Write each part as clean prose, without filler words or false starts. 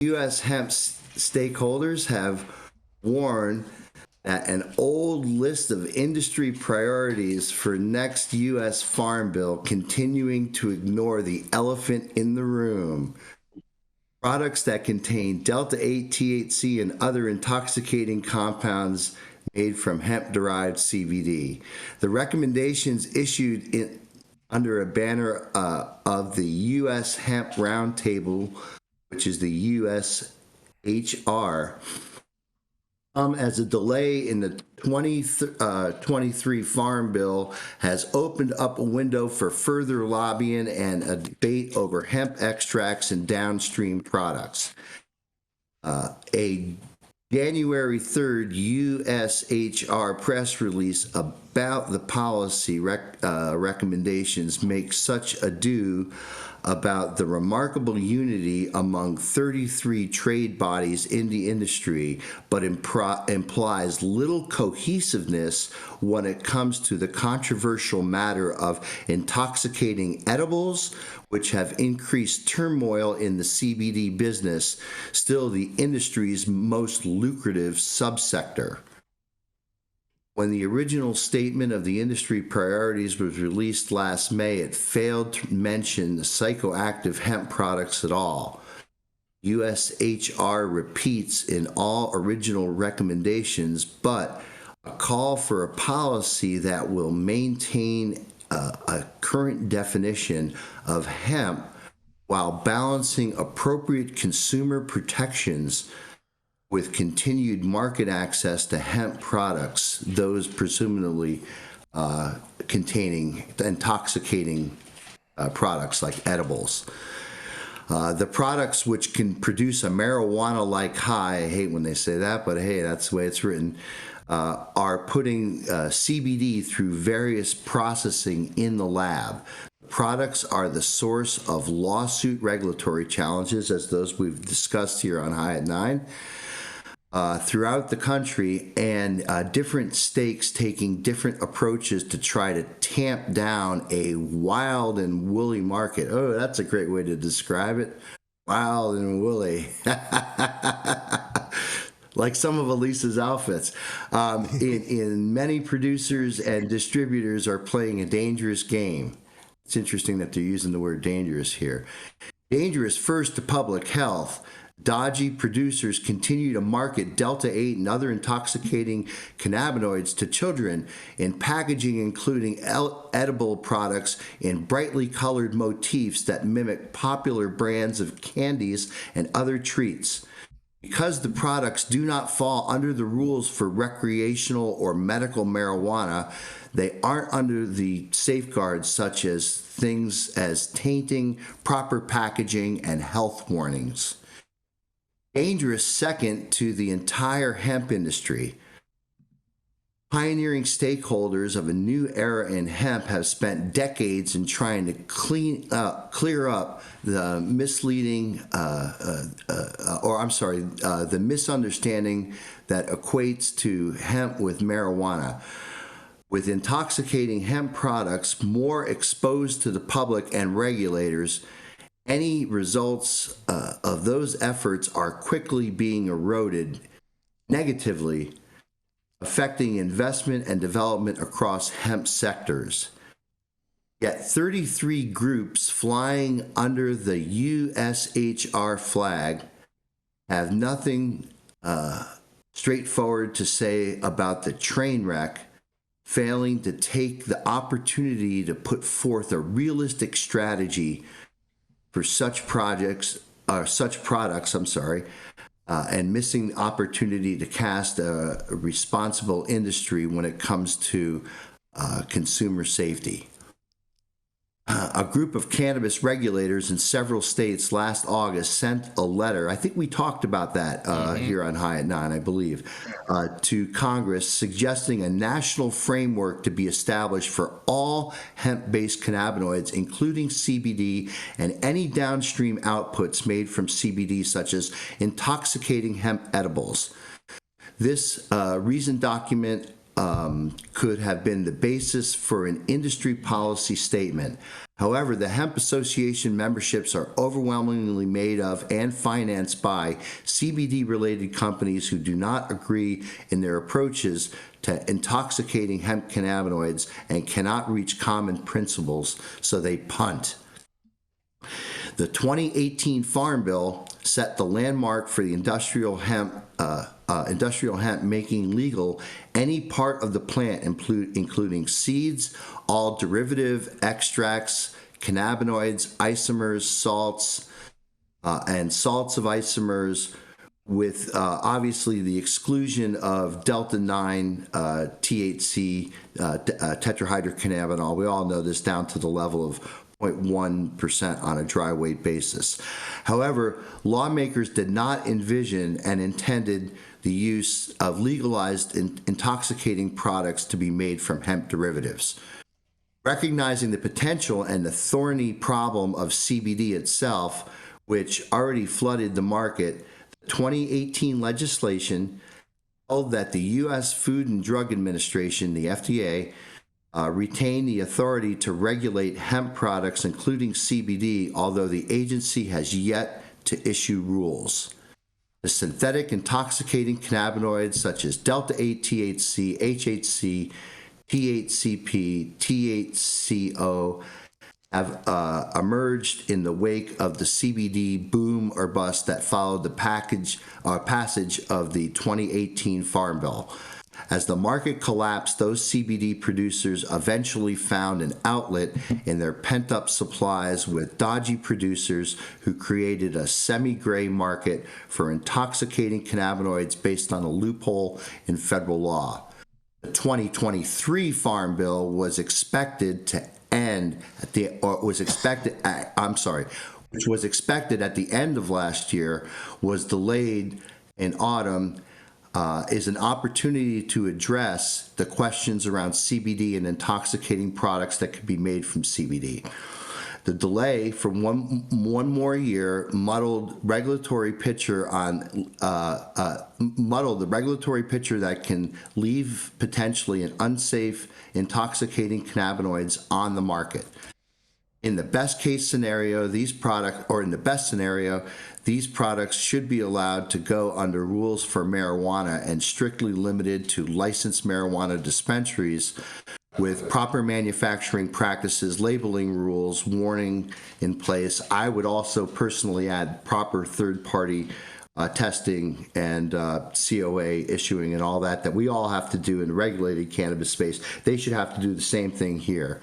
U.S. hemp stakeholders have warned that an old list of industry priorities for next U.S. Farm Bill continuing to ignore the elephant in the room. Products that contain Delta-8 THC and other intoxicating compounds made from hemp-derived CBD. The recommendations issued under a banner of the U.S. Hemp Roundtable, which is the USHR, as a delay in the 2023 Farm Bill has opened up a window for further lobbying and a debate over hemp extracts and downstream products. A January 3rd USHR press release about the policy recommendations makes such ado about the remarkable unity among 33 trade bodies in the industry, but implies little cohesiveness when it comes to the controversial matter of intoxicating edibles, which have increased turmoil in the CBD business, still the industry's most lucrative subsector. When the original statement of the industry priorities was released last May, it failed to mention the psychoactive hemp products at all. USHR repeats in all original recommendations, but a call for a policy that will maintain a current definition of hemp while balancing appropriate consumer protections with continued market access to hemp products, those presumably containing intoxicating products like edibles. The products which can produce a marijuana-like high, I hate when they say that, but hey, that's the way it's written, are putting CBD through various processing in the lab. Products are the source of lawsuit regulatory challenges, as those we've discussed here on High at 9. Throughout the country, and different states taking different approaches to try to tamp down a wild and woolly market. Oh, that's a great way to describe it. Wild and woolly. Like some of Elisa's outfits. In many producers and distributors are playing a dangerous game. It's interesting that they're using the word dangerous here. Dangerous first to public health. Dodgy producers continue to market Delta-8 and other intoxicating cannabinoids to children in packaging including edible products in brightly colored motifs that mimic popular brands of candies and other treats. Because the products do not fall under the rules for recreational or medical marijuana, they aren't under the safeguards such as things as tainting, proper packaging, and health warnings. Dangerous second to the entire hemp industry. Pioneering stakeholders of a new era in hemp have spent decades in trying to clear up the misleading, the misunderstanding that equates to hemp with marijuana. With intoxicating hemp products more exposed to the public and regulators, any results of those efforts are quickly being eroded negatively, affecting investment and development across hemp sectors. Yet 33 groups flying under the USHR flag have nothing straightforward to say about the train wreck, failing to take the opportunity to put forth a realistic strategy for such products, and missing the opportunity to cast a responsible industry when it comes to consumer safety. A group of cannabis regulators in several states last August sent a letter, I think we talked about that here on High at 9, I believe, to Congress suggesting a national framework to be established for all hemp-based cannabinoids, including CBD and any downstream outputs made from CBD, such as intoxicating hemp edibles. This reasoned document could have been the basis for an industry policy statement. However, the Hemp Association memberships are overwhelmingly made of and financed by CBD-related companies who do not agree in their approaches to intoxicating hemp cannabinoids and cannot reach common principles, so they punt. The 2018 Farm Bill set the landmark for the industrial hemp making legal any part of the plant, including seeds, all derivative extracts, cannabinoids, isomers, salts, and salts of isomers, with obviously the exclusion of delta-9 THC tetrahydrocannabinol. We all know this, down to the level of 0.1% on a dry weight basis. However, lawmakers did not envision and intended the use of legalized intoxicating products to be made from hemp derivatives. Recognizing the potential and the thorny problem of CBD itself, which already flooded the market, the 2018 legislation held that the U.S. Food and Drug Administration, the FDA, retain the authority to regulate hemp products, including CBD, although the agency has yet to issue rules. The synthetic intoxicating cannabinoids such as delta-8 THC, HHC, THCP, THCO have emerged in the wake of the CBD boom or bust that followed the passage of the 2018 Farm Bill. As the market collapsed, those CBD producers eventually found an outlet in their pent-up supplies with dodgy producers who created a semi-gray market for intoxicating cannabinoids based on a loophole in federal law. The 2023 Farm Bill was expected to end at the, or was expected, which was expected at the end of last year, was delayed in autumn, is an opportunity to address the questions around CBD and intoxicating products that could be made from CBD. The delay for one more year muddled the regulatory picture that can leave potentially an unsafe intoxicating cannabinoids on the market. In the best case scenario, these products should be allowed to go under rules for marijuana and strictly limited to licensed marijuana dispensaries with proper manufacturing practices, labeling rules, warning in place. I would also personally add proper third-party testing and COA issuing and all that we all have to do in the regulated cannabis space. They should have to do the same thing here.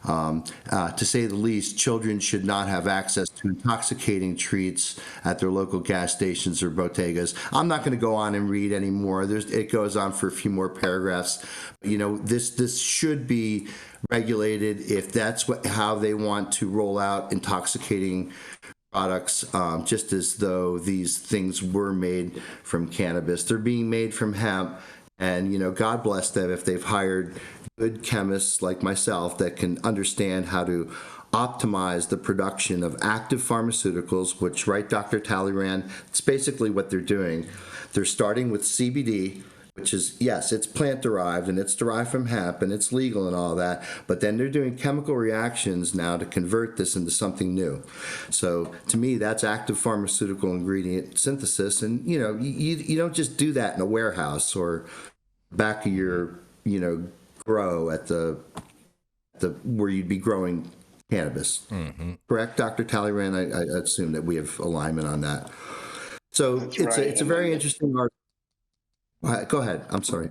To say the least, children should not have access to intoxicating treats at their local gas stations or bodegas. I'm not going to go on and read anymore. It goes on for a few more paragraphs. You know, this should be regulated if that's how they want to roll out intoxicating products, just as though these things were made from cannabis. They're being made from hemp, and, you know, God bless them if they've hired good chemists like myself that can understand how to optimize the production of active pharmaceuticals, which, right, Dr. Talleyrand, it's basically what they're doing. They're starting with CBD, which is, yes, it's plant-derived, and it's derived from hemp, and it's legal and all that, but then they're doing chemical reactions now to convert this into something new. So, to me, that's active pharmaceutical ingredient synthesis, and, you know, you don't just do that in a warehouse or back of your, you know, grow at the where you'd be growing cannabis. Mm-hmm. Correct, Dr. Talleyrand? I assume that we have alignment on that. So it's a very interesting article. Go ahead. I'm sorry.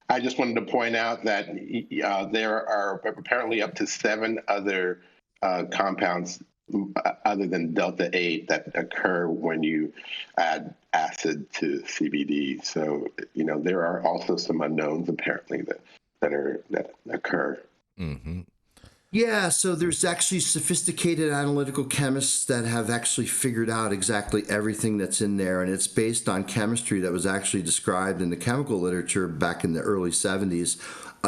I just wanted to point out that there are apparently up to 7 other compounds other than delta-8 that occur when you add acid to CBD. So, you know, there are also some unknowns apparently that occur. Mm-hmm. Yeah, so there's actually sophisticated analytical chemists that have actually figured out exactly everything that's in there, and it's based on chemistry that was actually described in the chemical literature back in the early 70s,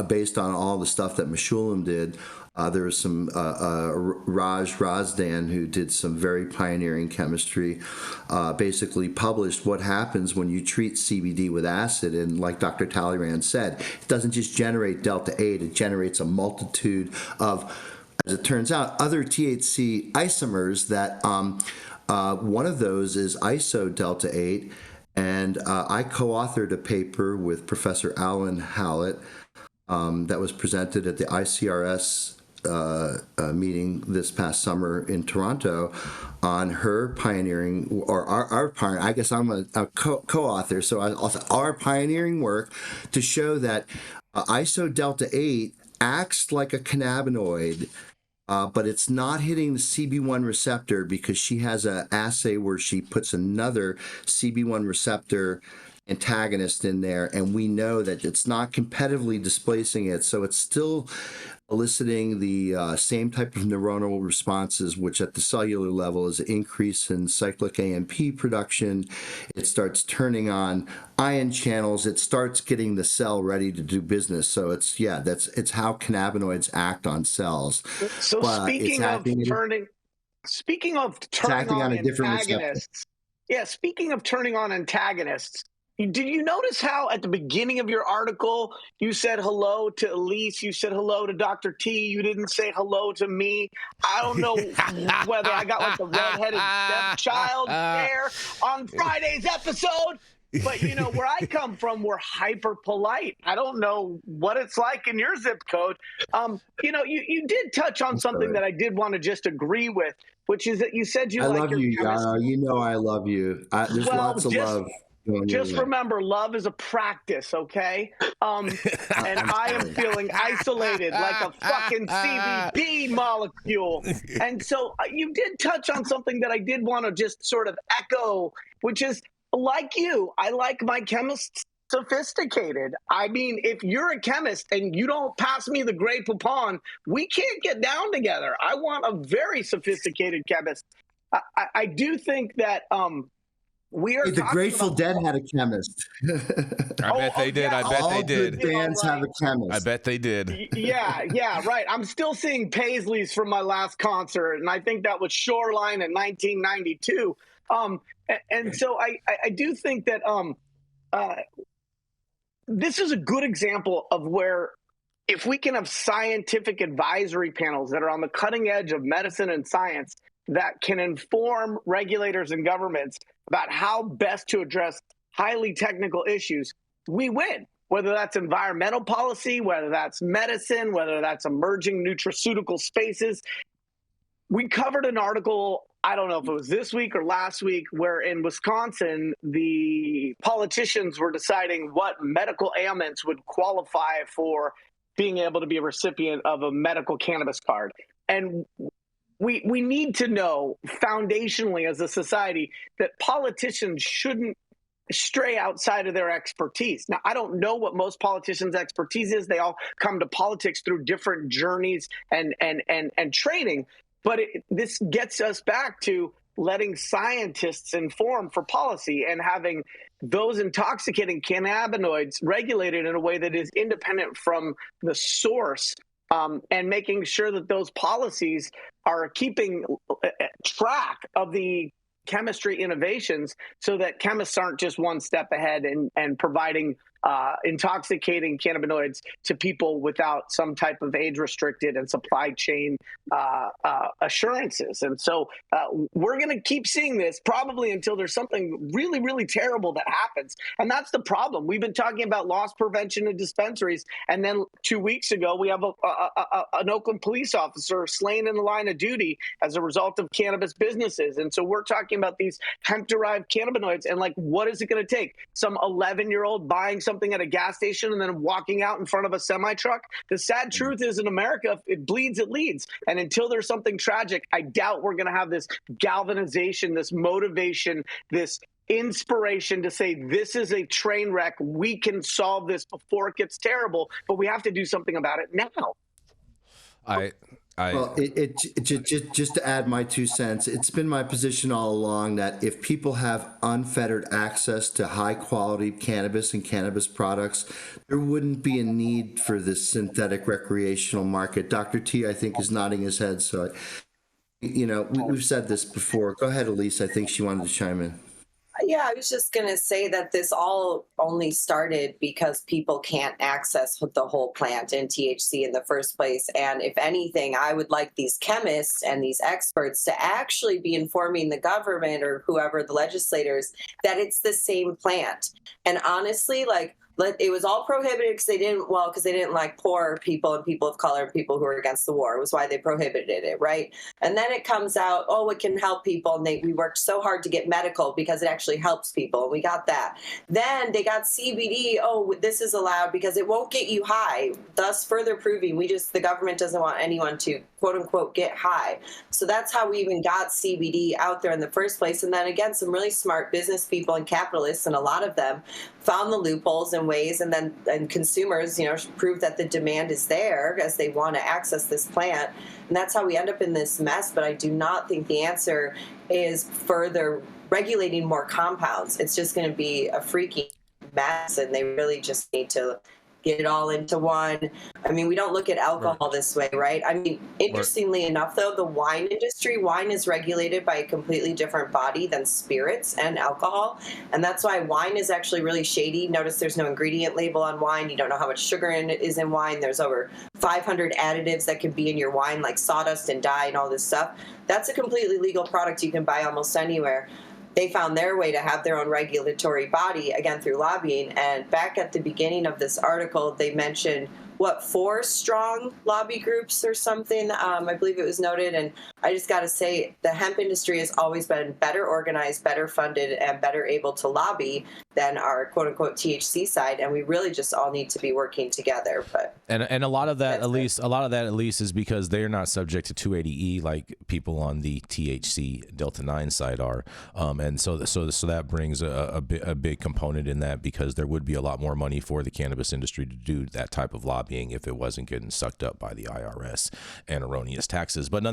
based on all the stuff that Meshulam did. There was some Raj Razdan, who did some very pioneering chemistry, basically published what happens when you treat CBD with acid. And like Dr. Talleyrand said, it doesn't just generate Delta 8, it generates a multitude of, as it turns out, other THC isomers that one of those is iso Delta 8. And I co-authored a paper with Professor Alan Hallett that was presented at the ICRS meeting this past summer in Toronto on her pioneering, or our pioneering, I guess I'm a co-author, so our pioneering work to show that iso Delta 8 acts like a cannabinoid, but it's not hitting the CB1 receptor, because she has an assay where she puts another CB1 receptor antagonist in there, and we know that it's not competitively displacing it, so it's still eliciting the same type of neuronal responses, which at the cellular level is an increase in cyclic AMP production. It starts turning on ion channels. It starts getting the cell ready to do business. So it's how cannabinoids act on cells. So But speaking of turning on a different receptor. antagonists, yeah, speaking of turning on antagonists, did you notice how at the beginning of your article you said hello to Elise, you said hello to Dr. T, you didn't say hello to me? I don't know whether I got like the redheaded stepchild there on Friday's episode, but you know, where I come from, we're hyper polite. I don't know what it's like in your zip code. You know, you did touch on something that I did want to just agree with, which is that you said you like your chemistry. You know I love you. There's lots of love. Just remember, love is a practice, okay? And I am feeling isolated like a fucking CBD molecule. And so you did touch on something that I did want to just sort of echo, which is, like you, I like my chemists sophisticated. I mean, if you're a chemist and you don't pass me the Grey Poupon, we can't get down together. I want a very sophisticated chemist. I do think that we are the Grateful Dead had a chemist. I bet they did. I bet they did. All good bands have a chemist. I bet they did. Yeah, right. I'm still seeing Paisleys from my last concert, and I think that was Shoreline in 1992. And so I do think that this is a good example of where, if we can have scientific advisory panels that are on the cutting edge of medicine and science that can inform regulators and governments about how best to address highly technical issues, we win. Whether that's environmental policy, whether that's medicine, whether that's emerging nutraceutical spaces. We covered an article, I don't know if it was this week or last week, where in Wisconsin, the politicians were deciding what medical ailments would qualify for being able to be a recipient of a medical cannabis card. And we need to know foundationally as a society that politicians shouldn't stray outside of their expertise. Now, I don't know what most politicians' expertise is. They all come to politics through different journeys and training. But this gets us back to letting scientists inform for policy and having those intoxicating cannabinoids regulated in a way that is independent from the source, and making sure that those policies are keeping track of the chemistry innovations so that chemists aren't just one step ahead and providing intoxicating cannabinoids to people without some type of age-restricted and supply chain assurances. And so we're going to keep seeing this probably until there's something really, really terrible that happens. And that's the problem. We've been talking about loss prevention in dispensaries, and then 2 weeks ago, we have an Oakland police officer slain in the line of duty as a result of cannabis businesses. And so we're talking about these hemp-derived cannabinoids, and like, what is it going to take? Some 11-year-old buying something at a gas station and then walking out in front of a semi-truck? The sad truth is, in America, if it bleeds, it leads. And until there's something tragic, I doubt we're going to have this galvanization, this motivation, this inspiration to say, this is a train wreck. We can solve this before it gets terrible, but we have to do something about it now. Well, just to add my 2 cents, it's been my position all along that if people have unfettered access to high quality cannabis and cannabis products, there wouldn't be a need for this synthetic recreational market. Dr. T, I think, is nodding his head. So, we've said this before. Go ahead, Elise. I think she wanted to chime in. Yeah, I was just going to say that this all only started because people can't access the whole plant and THC in the first place. And if anything, I would like these chemists and these experts to actually be informing the government or whoever, the legislators, that it's the same plant. And honestly, it was all prohibited because they didn't like poor people and people of color and people who were against the war. It was why they prohibited it, right? And then it comes out, it can help people. And we worked so hard to get medical because it actually helps people. And we got that. Then they got CBD. This is allowed because it won't get you high, thus further proving the government doesn't want anyone to, quote unquote, get high. So that's how we even got CBD out there in the first place. And then again, some really smart business people and capitalists, and a lot of them found the loopholes and ways, and consumers, prove that the demand is there as they want to access this plant. And that's how we end up in this mess. But I do not think the answer is further regulating more compounds. It's just going to be a freaky mess, and they really just need to get it all into one. I mean, we don't look at alcohol this way, right? I mean, interestingly enough, though, the wine industry, wine is regulated by a completely different body than spirits and alcohol. And that's why wine is actually really shady. Notice there's no ingredient label on wine. You don't know how much sugar is in wine. There's over 500 additives that can be in your wine, like sawdust and dye and all this stuff. That's a completely legal product you can buy almost anywhere. They found their way to have their own regulatory body, again, through lobbying. And back at the beginning of this article, they mentioned, 4 strong lobby groups or something, I believe it was noted. And I just got to say, the hemp industry has always been better organized, better funded, and better able to lobby than our quote-unquote THC side. And we really just all need to be working together. But and a lot of that, at least, is because they're not subject to 280E like people on the THC Delta 9 side are. And so that brings a big component in that, because there would be a lot more money for the cannabis industry to do that type of lobbying if it wasn't getting sucked up by the IRS and erroneous taxes. But nonetheless,